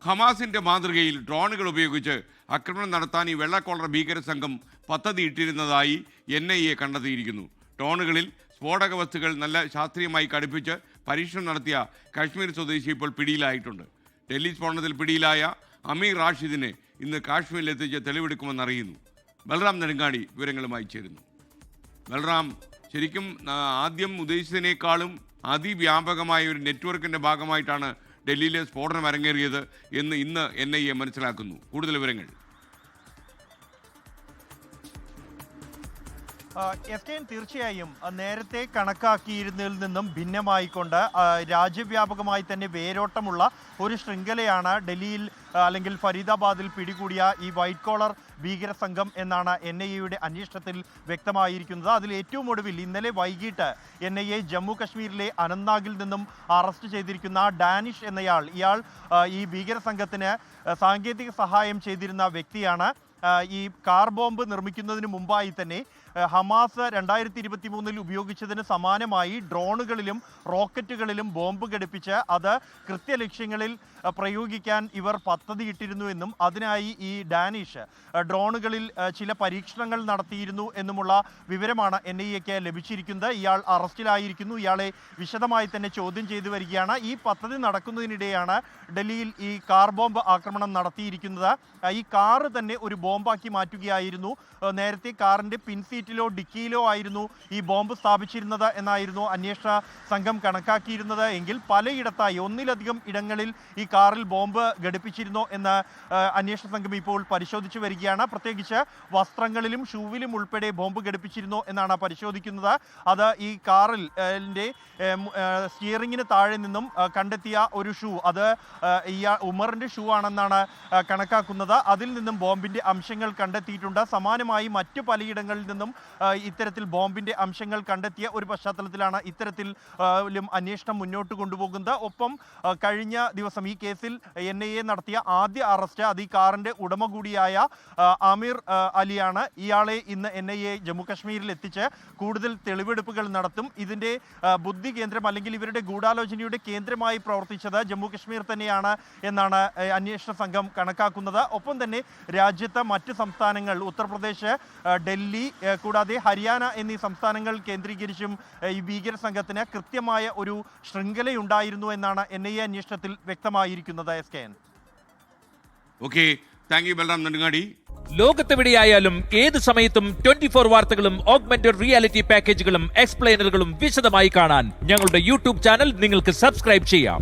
ഹമാസിന്റെ മാതൃകയിൽ ഡ്രോണുകൾ ഉപയോഗിച്ച് ആക്രമണം നടത്താൻ ഈ വെള്ളക്കോളർ ഭീകര സംഘം പദ്ധതി ഇട്ടിരുന്നതായി NIA കണ്ടെത്തിയിരിക്കുന്നു. ഡ്രോണുകളിൽ സ്ഫോടക വസ്തുക്കൾ നല്ല ശാസ്ത്രീയമായി ഘടിപ്പിച്ച് പരീക്ഷണം നടത്തിയ കാശ്മീർ സ്വദേശി ഇപ്പോൾ പിടിയിലായിട്ടുണ്ട്. ഡൽഹി സ്ഫോടനത്തിൽ പിടിയിലായ അമീർ റാഷിദിനെ ഇന്ന് കാശ്മീരിലെത്തിച്ച് തെളിവെടുക്കുമെന്നറിയുന്നു. ബൽറാം നെടുങ്ങാടി വിവരങ്ങളുമായി ചേരുന്നു. ബൽറാം, ശരിക്കും ആദ്യം ഉദ്ദേശിച്ചതിനേക്കാളും അതിവ്യാപകമായ ഒരു നെറ്റ്വർക്കിൻ്റെ ഭാഗമായിട്ടാണ് ഡൽഹിയിലെ സ്ഫോടനം അരങ്ങേറിയത് എന്ന് ഇന്ന് NIA മനസ്സിലാക്കുന്നു. കൂടുതൽ വിവരങ്ങൾ. തീർച്ചയായും നേരത്തെ കണക്കാക്കിയിരുന്നതിൽ നിന്നും ഭിന്നമായിക്കൊണ്ട് രാജ്യവ്യാപകമായി തന്നെ വേരോട്ടമുള്ള ഒരു ശൃംഖലയാണ് ഡൽഹിയിൽ അല്ലെങ്കിൽ ഫരീദാബാദിൽ പിടികൂടിയ ഈ വൈറ്റ് കോളർ ഭീകര സംഘം എന്നാണ് NIAയുടെ അന്വേഷണത്തിൽ വ്യക്തമായിരിക്കുന്നത്. അതിൽ ഏറ്റവും ഒടുവിൽ ഇന്നലെ വൈകിട്ട് NIA ജമ്മു കശ്മീരിലെ അനന്ത്നാഗിൽ നിന്നും അറസ്റ്റ് ചെയ്തിരിക്കുന്ന ഡാനിഷ് എന്നയാൾ, ഇയാൾ ഈ ഭീകര സംഘത്തിന് സാങ്കേതിക സഹായം ചെയ്തിരുന്ന വ്യക്തിയാണ്. ഈ കാർ ബോംബ് നിർമ്മിക്കുന്നതിന് മുമ്പായി തന്നെ ഹമാസ് 2023 ഉപയോഗിച്ചതിന് സമാനമായി ഡ്രോണുകളിലും റോക്കറ്റുകളിലും ബോംബ് ഘടിപ്പിച്ച് അത് കൃത്യലക്ഷ്യങ്ങളിൽ പ്രയോഗിക്കാൻ ഇവർ പദ്ധതിയിട്ടിരുന്നു എന്നും അതിനായി ഈ ഡാനിഷ് ഡ്രോണുകളിൽ ചില പരീക്ഷണങ്ങൾ നടത്തിയിരുന്നു എന്നുമുള്ള വിവരമാണ് NIAക്ക് ലഭിച്ചിരിക്കുന്നത്. ഇയാൾ അറസ്റ്റിലായിരിക്കുന്നു. ഇയാളെ വിശദമായി തന്നെ ചോദ്യം ചെയ്തു വരികയാണ്. ഈ പദ്ധതി നടക്കുന്നതിനിടെയാണ് ഡൽഹിയിൽ ഈ കാർ ബോംബ് ആക്രമണം നടത്തിയിരിക്കുന്നത്. ഈ കാറ് തന്നെ ഒരു ബോംബാക്കി മാറ്റുകയായിരുന്നു. നേരത്തെ കാറിൻ്റെ പിൻസീറ്റിലോ ഡിക്കിയിലോ ആയിരുന്നു ഈ ബോംബ് സ്ഥാപിച്ചിരുന്നത് എന്നായിരുന്നു അന്വേഷണ സംഘം കണക്കാക്കിയിരുന്നത്. എങ്കിൽ പലയിടത്തായി ഒന്നിലധികം ഇടങ്ങളിൽ ഈ കാറിൽ ബോംബ് ഘടിപ്പിച്ചിരുന്നോ എന്ന് അന്വേഷണ സംഘം ഇപ്പോൾ പരിശോധിച്ചു വരികയാണ്. പ്രത്യേകിച്ച് വസ്ത്രങ്ങളിലും ഷൂവിലും ഉൾപ്പെടെ ബോംബ് ഘടിപ്പിച്ചിരുന്നോ എന്നാണ് പരിശോധിക്കുന്നത്. അത് ഈ കാറിൽ സ്റ്റിയറിങ്ങിന് താഴെ നിന്നും കണ്ടെത്തിയ ഒരു ഷൂ, അത് ഉമറിൻ്റെ ഷൂ ആണെന്നാണ് കണക്കാക്കുന്നത്. അതിൽ നിന്നും ബോംബിൻ്റെ അംശങ്ങൾ കണ്ടെത്തിയിട്ടുണ്ട്. സമാനമായി മറ്റു പലയിടങ്ങളിൽ നിന്നും ഇത്തരത്തിൽ ബോംബിൻ്റെ അംശങ്ങൾ കണ്ടെത്തിയ ഒരു പശ്ചാത്തലത്തിലാണ് ഇത്തരത്തിൽ അന്വേഷണം മുന്നോട്ട് കൊണ്ടുപോകുന്നത്. ഒപ്പം കഴിഞ്ഞ ദിവസം ഈ കേസിൽ NIA നടത്തിയ ആദ്യ അറസ്റ്റ് അത് ഈ കാറിൻ്റെ ഉടമ കൂടിയായ ആമിർ അലിയാണ്. ഇയാളെ ഇന്ന് NIA ജമ്മു കശ്മീരിൽ എത്തിച്ച് കൂടുതൽ തെളിവെടുപ്പുകൾ നടത്തും. ഇതിൻ്റെ ബുദ്ധി കേന്ദ്രം അല്ലെങ്കിൽ ഇവരുടെ ഗൂഢാലോചനയുടെ കേന്ദ്രമായി പ്രവർത്തിച്ചത് ജമ്മു കശ്മീർ തന്നെയാണ് എന്നാണ് അന്വേഷണ സംഘം കണക്കാക്കുന്നത്. ഒപ്പം തന്നെ രാജ്യത്തെ മറ്റ് സംസ്ഥാനങ്ങൾ ഉത്തർപ്രദേശ്, ഡൽഹി കൂടാതെ ഹരിയാന എന്നീ സംസ്ഥാനങ്ങൾ കേന്ദ്രീകരിച്ചും ഈ ഭീകര സംഘത്തിന് കൃത്യമായ ഒരു ശൃംഖലയുണ്ടായിരുന്നു എന്നാണ് NIA അന്വേഷണത്തിൽ വ്യക്തമായിരിക്കുന്നത്. Okay, thank you Balram Nedungadi. ലോകത്തെവിടെയായാലും ഏത് സമയത്തും 24 വാർത്തകളും ഓഗ്മെന്റഡ് റിയാലിറ്റി പാക്കേജുകളും എക്സ്പ്ലെയിനറുകളും വിശദമായി കാണാൻ ഞങ്ങളുടെ YouTube ചാനൽ നിങ്ങൾക്ക് സബ്സ്ക്രൈബ് ചെയ്യാം.